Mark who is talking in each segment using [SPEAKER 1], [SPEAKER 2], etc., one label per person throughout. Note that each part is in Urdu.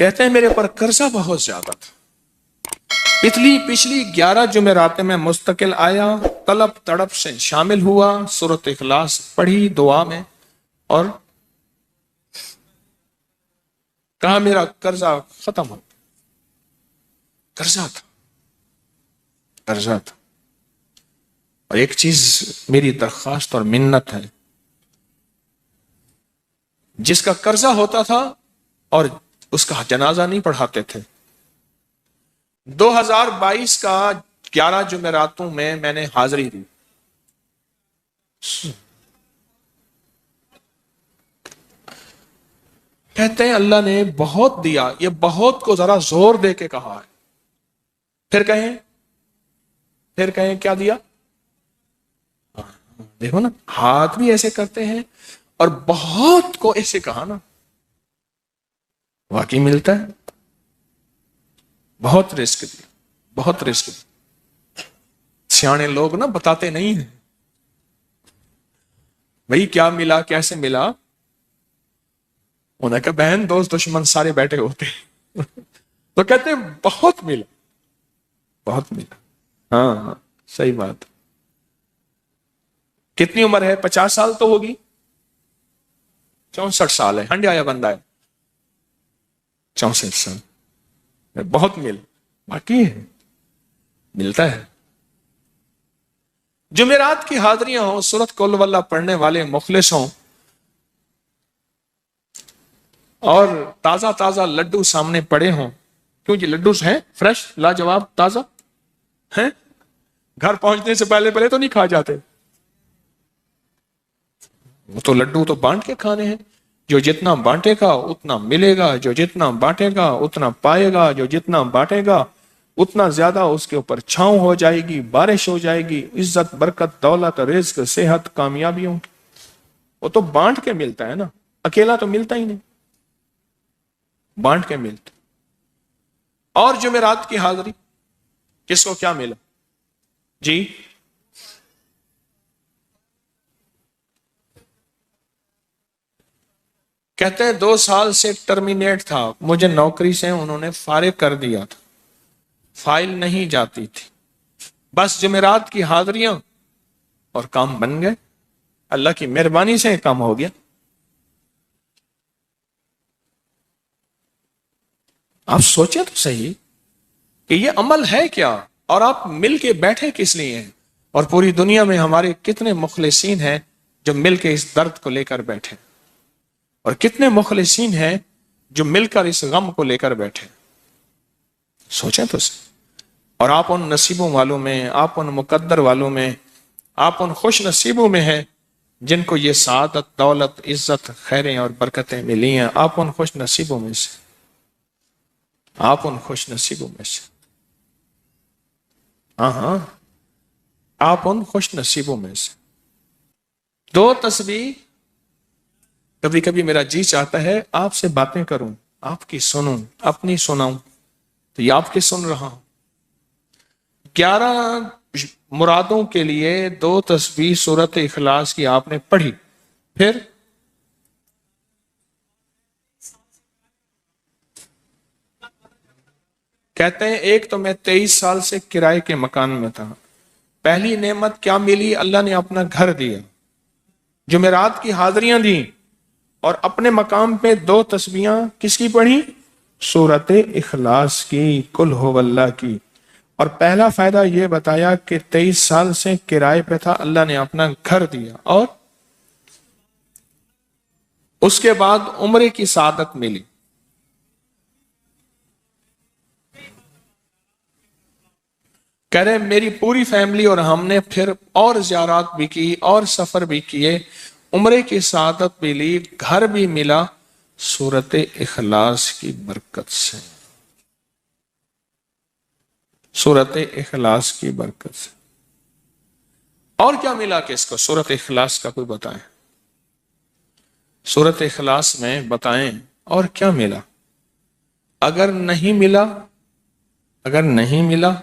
[SPEAKER 1] کہتے ہیں میرے پر قرضہ بہت زیادہ تھا، پچھلی 11 جمعراتیں میں مستقل آیا، طلب تڑپ سے شامل ہوا، سورۃ اخلاص پڑھی دعا میں، اور کہا میرا قرضہ ختم ہو۔ قرضہ تھا۔ اور ایک چیز میری درخواست اور منت ہے، جس کا قرضہ ہوتا تھا اور اس کا جنازہ نہیں پڑھاتے تھے، 2022 کا 11 جمعراتوں میں نے حاضری دی۔ کہتے ہیں اللہ نے بہت دیا، یہ بہت کو ذرا زور دے کے کہا ہے، پھر کہیں کیا دیا؟ دیکھو نا، ہاتھ بھی ایسے کرتے ہیں اور بہت کو ایسے کہا نا، واقعی ملتا ہے۔ بہت رزق دیا، بہت رزق دیا۔ سیانے لوگ نا بتاتے نہیں ہیں بھئی کیا ملا، کیسے ملا۔ انہوں نے کہا بہن دوست دشمن سارے بیٹھے ہوتے ہیں تو کہتے ہیں بہت ملا، بہت ملا۔ ہاں صحیح بات۔ کتنی عمر ہے؟ 50 سال تو ہوگی، 64 سال ہے، ہنڈیا یا بندہ ہے 64 سال، بہت باقی ہے، ملتا ہے۔ جمعرات کی حاضریاں ہوں، سورۃ قل ہو اللہ پڑھنے والے مخلص ہوں، اور تازہ تازہ لڈو سامنے پڑے ہوں، کیوں جی لڈو ہیں فریش لاجواب تازہ ہیں، گھر پہنچنے سے پہلے تو نہیں کھا جاتے، وہ تو لڈو تو بانٹ کے کھانے ہیں۔ جو جتنا بانٹے گا اتنا ملے گا، جو جتنا بانٹے گا اتنا پائے گا، جو جتنا بانٹے گا اتنا زیادہ اس کے اوپر چھاؤں ہو جائے گی، بارش ہو جائے گی، عزت برکت دولت رزق صحت کامیابیوں کی، وہ تو بانٹ کے ملتا ہے نا، اکیلا تو ملتا ہی نہیں، بانٹ کے ملتا۔ اور جمعرات کی حاضری کس کو کیا ملا جی؟ کہتے ہیں 2 سال سے ٹرمینیٹ تھا، مجھے نوکری سے انہوں نے فارغ کر دیا تھا، فائل نہیں جاتی تھی، بس جمعرات کی حاضریاں اور کام بن گئے، اللہ کی مہربانی سے کام ہو گیا۔ آپ سوچیں تو صحیح کہ یہ عمل ہے کیا، اور آپ مل کے بیٹھے کس لیے ہیں، اور پوری دنیا میں ہمارے کتنے مخلصین ہیں جو مل کے اس درد کو لے کر بیٹھے، اور کتنے مخلصین ہیں جو مل کر اس غم کو لے کر بیٹھے۔ سوچیں تو صحیح۔ اور آپ ان نصیبوں والوں میں، آپ ان مقدر والوں میں، آپ ان خوش نصیبوں میں ہیں جن کو یہ سعادت دولت عزت خیریں اور برکتیں ملی ہیں، آپ ان خوش نصیبوں میں سے، آپ ان خوش نصیبوں میں سے، ہاں آپ ان خوش نصیبوں میں سے۔ 2 تسبیح، کبھی کبھی میرا جی چاہتا ہے آپ سے باتیں کروں، آپ کی سنوں، اپنی سناؤں، تو یہ آپ کی سن رہا ہوں۔ 11 مرادوں کے لیے 2 تسبیح سورۃ اخلاص کی آپ نے پڑھی، پھر کہتے ہیں ایک تو میں 23 سال سے کرائے کے مکان میں تھا، پہلی نعمت کیا ملی؟ اللہ نے اپنا گھر دیا، جمعرات کی حاضریاں دیں، اور اپنے مقام پہ 2 تسبیحاں کس کی پڑھی؟ سورۃ اخلاص کی، قل ہو اللہ کی۔ اور پہلا فائدہ یہ بتایا کہ 23 سال سے کرائے پہ تھا، اللہ نے اپنا گھر دیا، اور اس کے بعد عمرے کی سعادت ملی۔ کہہ رہے میری پوری فیملی اور ہم نے پھر اور زیارات بھی کی اور سفر بھی کیے، عمرے کی سعادت بھی لی، گھر بھی ملا، سورۃ اخلاص کی برکت سے، سورۃ اخلاص کی برکت سے۔ اور کیا ملا کس کو؟ سورۃ اخلاص کا کوئی بتائیں، سورۃ اخلاص میں بتائیں اور کیا ملا؟ اگر نہیں ملا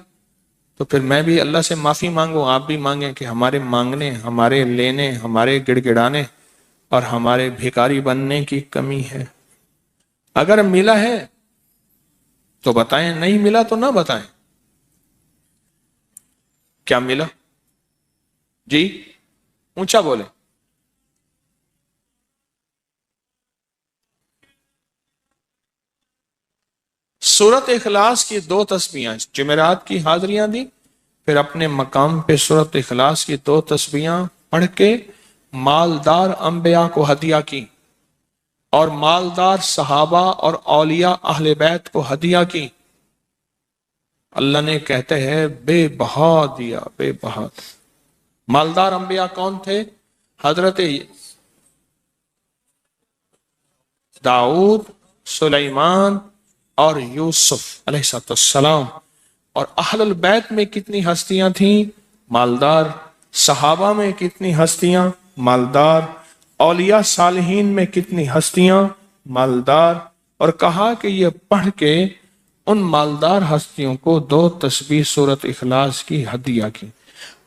[SPEAKER 1] تو پھر میں بھی اللہ سے معافی مانگوں، آپ بھی مانگیں کہ ہمارے مانگنے، ہمارے لینے، ہمارے گڑ گڑانے اور ہمارے بھیکاری بننے کی کمی ہے۔ اگر ملا ہے تو بتائیں، نہیں ملا تو نہ بتائیں، کیا ملا؟ جی اونچا بولے۔ سورت اخلاص کی 2 تسبیحاں، جمعرات کی حاضریاں دی، پھر اپنے مقام پہ سورت اخلاص کی 2 تسبیحاں پڑھ کے مالدار انبیاء کو ہدیہ کی، اور مالدار صحابہ اور اولیاء اہل بیت کو ہدیہ کی۔ اللہ نے کہتے ہیں بے بہا دیا، بے بہا دیا۔ مالدار انبیاء کون تھے؟ حضرت داؤد، سلیمان اور یوسف علیہ السلام۔ اور اہل البیت میں کتنی ہستیاں تھیں؟ مالدار۔ صحابہ میں کتنی ہستیاں؟ مالدار۔ اولیاء صالحین میں کتنی ہستیاں؟ مالدار۔ اور کہا کہ یہ پڑھ کے ان مالدار ہستیوں کو 2 تسبیح سورت اخلاص کی ہدیہ کی۔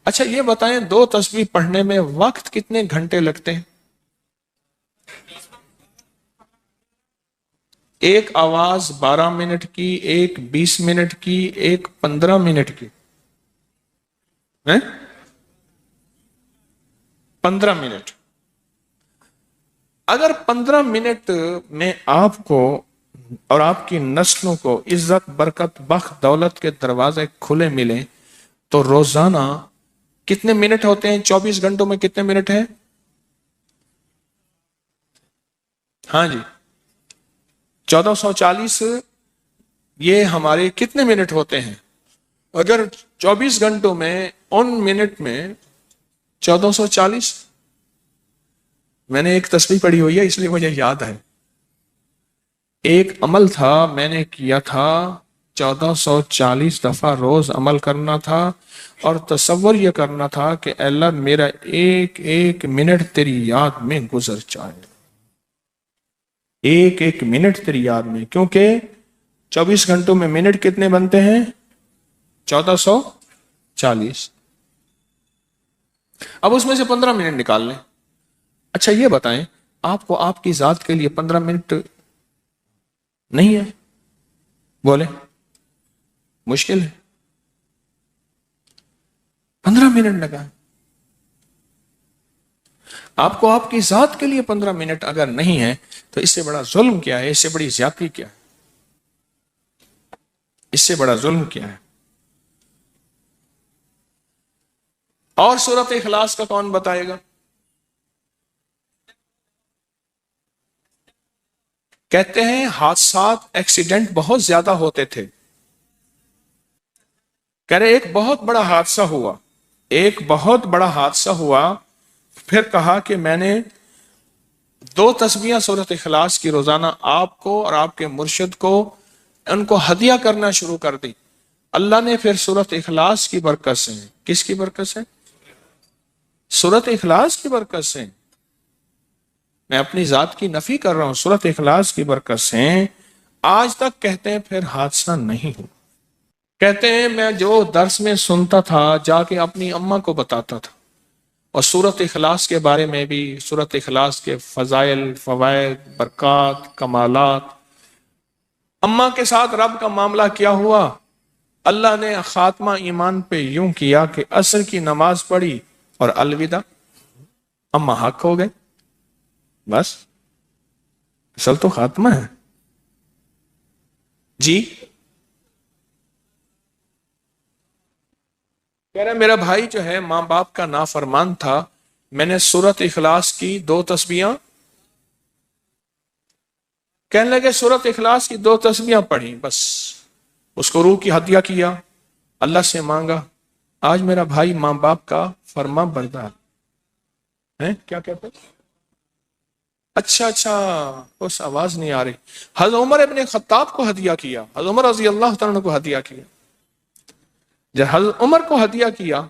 [SPEAKER 1] اچھا یہ بتائیں 2 تسبیح پڑھنے میں وقت کتنے گھنٹے لگتے ہیں؟ ایک آواز 12 منٹ کی، ایک 20 منٹ کی، ایک 15 منٹ کی، 15 منٹ۔ اگر 15 منٹ میں آپ کو اور آپ کی نسلوں کو عزت، برکت، بخت، دولت کے دروازے کھلے ملیں تو روزانہ کتنے منٹ ہوتے ہیں؟ 24 گھنٹوں میں کتنے منٹ ہیں؟ ہاں جی 1440۔ یہ ہمارے کتنے منٹ ہوتے ہیں؟ اگر 24 گھنٹوں میں ان منٹ میں 1440، میں نے ایک تسبیح پڑھی ہوئی ہے اس لیے مجھے یاد ہے۔ ایک عمل تھا میں نے کیا تھا 1440 دفعہ روز عمل کرنا تھا، اور تصور یہ کرنا تھا کہ اے اللہ میرا ایک ایک منٹ تیری یاد میں گزر جائے، ایک ایک منٹ تیری یاد میں، کیونکہ 24 گھنٹوں میں منٹ کتنے بنتے ہیں؟ 1440۔ اب اس میں سے 15 منٹ نکال لیں۔ اچھا یہ بتائیں آپ کو آپ کی ذات کے لیے 15 منٹ نہیں ہے؟ بولے مشکل ہے؟ 15 منٹ لگا۔ آپ کو آپ کی ذات کے لیے 15 منٹ اگر نہیں ہے تو اس سے بڑا ظلم کیا ہے؟ اس سے بڑی زیادتی کیا ہے؟ اس سے بڑا ظلم کیا ہے؟ اور سورت اخلاص کا کون بتائے گا؟ کہتے ہیں حادثات، ایکسیڈنٹ بہت زیادہ ہوتے تھے۔ کہہ رہے ایک بہت بڑا حادثہ ہوا، ایک بہت بڑا حادثہ ہوا، پھر کہا کہ میں نے 2 تسبیحاں سورت اخلاص کی روزانہ آپ کو اور آپ کے مرشد کو ان کو ہدیہ کرنا شروع کر دی۔ اللہ نے پھر سورت اخلاص کی برکت سے، کس کی برکت سے؟ سورت اخلاص کی برکت سے، میں اپنی ذات کی نفی کر رہا ہوں، سورت اخلاص کی برکت سے آج تک کہتے ہیں پھر حادثہ نہیں ہوا۔ کہتے ہیں میں جو درس میں سنتا تھا جا کے اپنی اماں کو بتاتا تھا، اور سورت اخلاص کے بارے میں بھی، سورت اخلاص کے فضائل، فوائد، برکات، کمالات۔ اماں کے ساتھ رب کا معاملہ کیا ہوا؟ اللہ نے خاتمہ ایمان پہ یوں کیا کہ عصر کی نماز پڑھی اور الوداع، اماں حق ہو گئے، بس اصل تو خاتمہ ہے۔ جی کہہ رہا میرا بھائی جو ہے ماں باپ کا نافرمان تھا، میں نے سورت اخلاص کی 2 تسبیحاں، کہنے لگے سورت اخلاص کی 2 تسبیحاں پڑھی، بس اس کو روح کی ہدیہ کیا، اللہ سے مانگا۔ آج میرا بھائی ماں باپ کا فرما بردار ہے۔ کیا کہتے ہیں؟ اچھا اس آواز نہیں آ رہی۔ حضرت عمر ابن خطاب کو ہدیہ کیا، حضرت عمر رضی اللہ تعالیٰ کو ہدیہ کیا۔ جب حضرت عمر کو ہدیہ کیا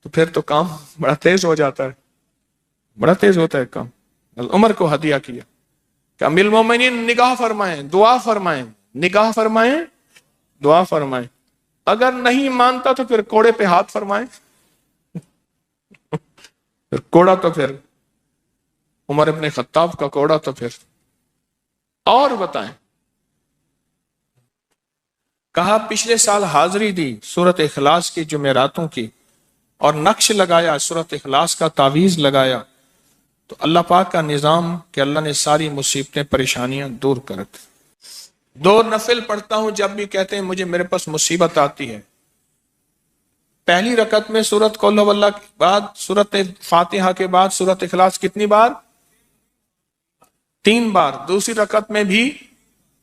[SPEAKER 1] تو پھر تو کام بڑا تیز ہو جاتا ہے، بڑا تیز ہوتا ہے کام۔ حضرت عمر کو ہدیہ کیا کہ امیر المومنین نگاہ فرمائیں، دعا فرمائیں، نگاہ فرمائیں، دعا فرمائیں، اگر نہیں مانتا تو پھر کوڑے پہ ہاتھ فرمائیں۔ پھر کوڑا تو پھر عمر ابن خطاب کا کوڑا تو پھر اور بتائیں۔ کہا پچھلے سال حاضری دی سورت اخلاص کی جمعراتوں کی اور نقش لگایا سورت اخلاص کا تعویذ لگایا تو اللہ پاک کا نظام کہ اللہ نے ساری مصیبتیں پریشانیاں دور کر دی. 2 نفل پڑھتا ہوں جب بھی کہتے ہیں مجھے میرے پاس مصیبت آتی ہے. پہلی رکعت میں سورت قل ہو اللہ کے بعد سورت فاتحہ کے بعد سورت اخلاص کتنی بار؟ 3 بار. دوسری رکعت میں بھی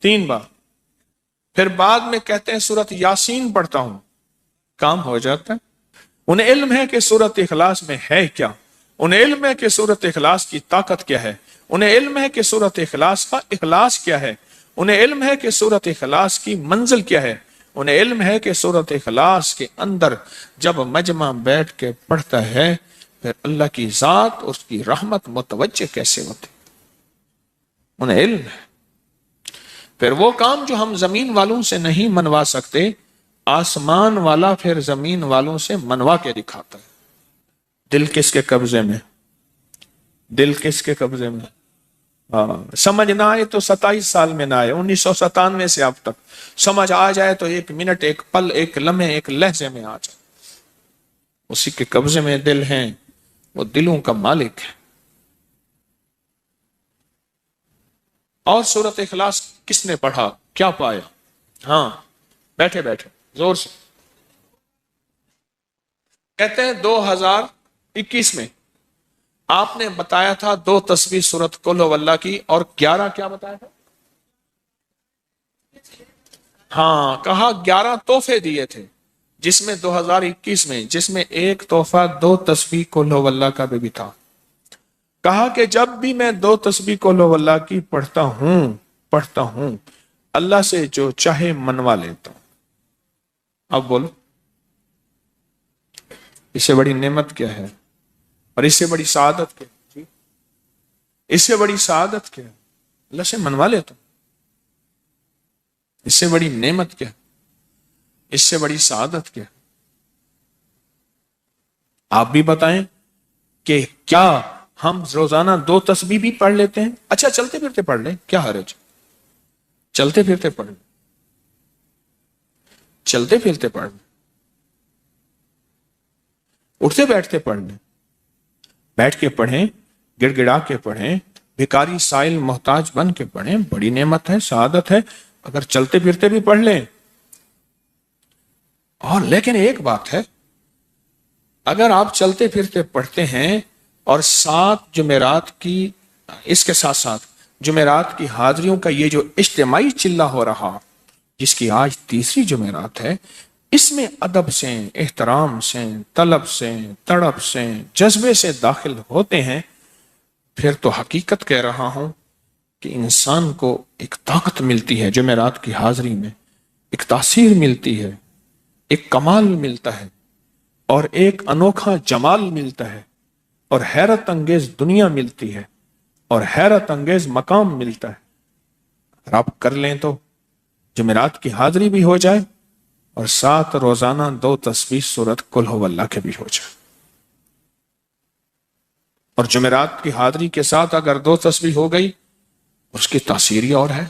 [SPEAKER 1] 3 بار. پھر بعد میں کہتے ہیں سورت یاسین پڑھتا ہوں. کام ہو جاتا ہے. انہیں علم ہے کہ سورت اخلاص میں ہے کیا, انہیں علم ہے کہ سورت اخلاص کی طاقت کیا ہے, انہیں علم ہے کہ سورت اخلاص کا اخلاص کیا ہے, انہیں علم ہے کہ سورت اخلاص کی منزل کیا ہے, انہیں علم ہے کہ سورت اخلاص کے اندر جب مجمع بیٹھ کے پڑھتا ہے پھر اللہ کی ذات اس کی رحمت متوجہ کیسے ہوتی, انہیں علم ہے. پھر وہ کام جو ہم زمین والوں سے نہیں منوا سکتے آسمان والا پھر زمین والوں سے منوا کے دکھاتا ہے. دل کس کے قبضے میں؟ دل کس کے قبضے میں؟ سمجھ نہ آئے تو 27 سال میں نہ آئے, 1997 سے اب تک سمجھ آ جائے تو 1 منٹ, 1 پل, 1 لمحے, 1 لہجے میں آ جائے. اسی کے قبضے میں دل ہیں, وہ دلوں کا مالک ہے. اور سورت اخلاص کس نے پڑھا کیا پایا؟ ہاں بیٹھے بیٹھے زور سے کہتے ہیں 2021 میں آپ نے بتایا تھا 2 تسبیح سورت قل ہو اللہ کی اور 11 کیا بتایا تھا؟ ہاں کہا 11 تحفے دیے تھے جس میں 2021 میں جس میں ایک تحفہ 2 تسبیح قل ہو اللہ کا بھی تھا. کہا کہ جب بھی میں 2 تسبیح قل ہو اللہ کی پڑھتا ہوں اللہ سے جو چاہے منوا لیتا ہوں. اب بولو اس سے بڑی نعمت کیا ہے اور اس سے بڑی سعادت کیا ہے؟ اس سے بڑی سعادت کیا ہے؟ اللہ سے منوا لیتا ہوں. اس سے بڑی نعمت کیا ہے؟ اس سے بڑی سعادت کیا ہے؟ آپ بھی بتائیں کہ کیا ہم روزانہ 2 تسبیح بھی پڑھ لیتے ہیں؟ اچھا چلتے پھرتے پڑھ لیں, کیا حرج؟ چلتے پھرتے پڑھ لیں, چلتے پھرتے پڑھ لیں, اٹھتے بیٹھتے پڑھ لیں, بیٹھ کے پڑھیں, گڑ گڑا کے پڑھیں, بھکاری سائل محتاج بن کے پڑھیں, بڑی نعمت ہے, سعادت ہے. اگر چلتے پھرتے بھی پڑھ لیں. اور لیکن ایک بات ہے, اگر آپ چلتے پھرتے پڑھتے ہیں اور 7 جمعرات کی اس کے ساتھ ساتھ جمعرات کی حاضریوں کا یہ جو اجتماعی چلہ ہو رہا جس کی آج 3ری جمعرات ہے, اس میں ادب سے, احترام سے, طلب سے, تڑپ سے, جذبے سے داخل ہوتے ہیں, پھر تو حقیقت کہہ رہا ہوں کہ انسان کو ایک طاقت ملتی ہے جمعرات کی حاضری میں, ایک تاثیر ملتی ہے, ایک کمال ملتا ہے اور ایک انوکھا جمال ملتا ہے اور حیرت انگیز دنیا ملتی ہے اور حیرت انگیز مقام ملتا ہے. اگر آپ کر لیں تو جمعرات کی حاضری بھی ہو جائے اور ساتھ روزانہ 2 تسبیح سورت قل ہو اللہ کے بھی ہو جائے. اور جمعرات کی حاضری کے ساتھ اگر 2 تسبیح ہو گئی اس کی تاثیر ہی اور ہے.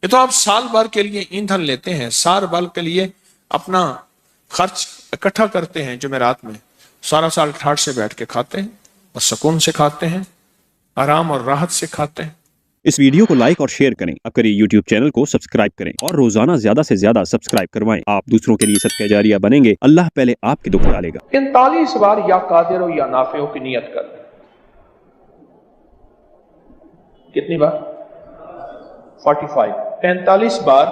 [SPEAKER 1] یہ تو آپ سال بھر کے لیے ایندھن لیتے ہیں, سال بھر کے لیے اپنا خرچ اکٹھا کرتے ہیں جمعرات میں, سارا سال ٹھاٹ سے بیٹھ کے کھاتے ہیں اور سکون سے کھاتے ہیں, آرام اور راحت سے کھاتے ہیں.
[SPEAKER 2] اس ویڈیو کو لائک اور شیئر کریں, اب کریے یوٹیوب چینل کو سبسکرائب کریں اور روزانہ زیادہ سے زیادہ سبسکرائب کروائیں. آپ دوسروں کے لیے صدقہ جاریہ بنیں گے, اللہ پہلے آپ کے دکھ ڈالے گا.
[SPEAKER 1] 43 بار یا قادر ہو یا نافع ہو کی نیت کر لیں. کتنی بار؟ 45. 45 بار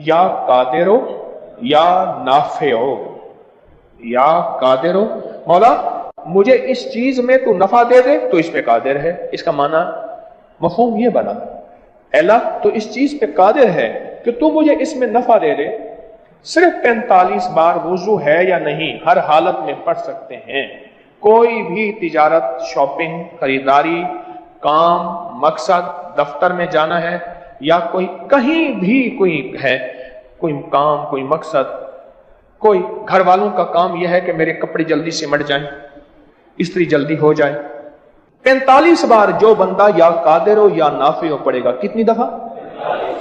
[SPEAKER 1] یا قادر ہو یا نافع ہو, یا قادر ہو, مولا مجھے اس چیز میں تو نفع دے دے تو اس پہ قادر ہے. اس کا معنی مفہوم یہ بنا, اللہ تو اس چیز پہ قادر ہے کہ تو مجھے اس میں نفع دے دے. صرف 45 بار وضو ہے یا نہیں ہر حالت میں پڑھ سکتے ہیں. کوئی بھی تجارت, شاپنگ, خریداری, کام, مقصد, دفتر میں جانا ہے یا کوئی کہیں بھی کوئی ہے, کوئی کام, کوئی مقصد, کوئی گھر والوں کا کام یہ ہے کہ میرے کپڑے جلدی سمٹ جائیں, استری جلدی ہو جائے. 45 بار جو بندہ یا قادر ہو یا نافع ہو پڑے گا. کتنی دفعہ؟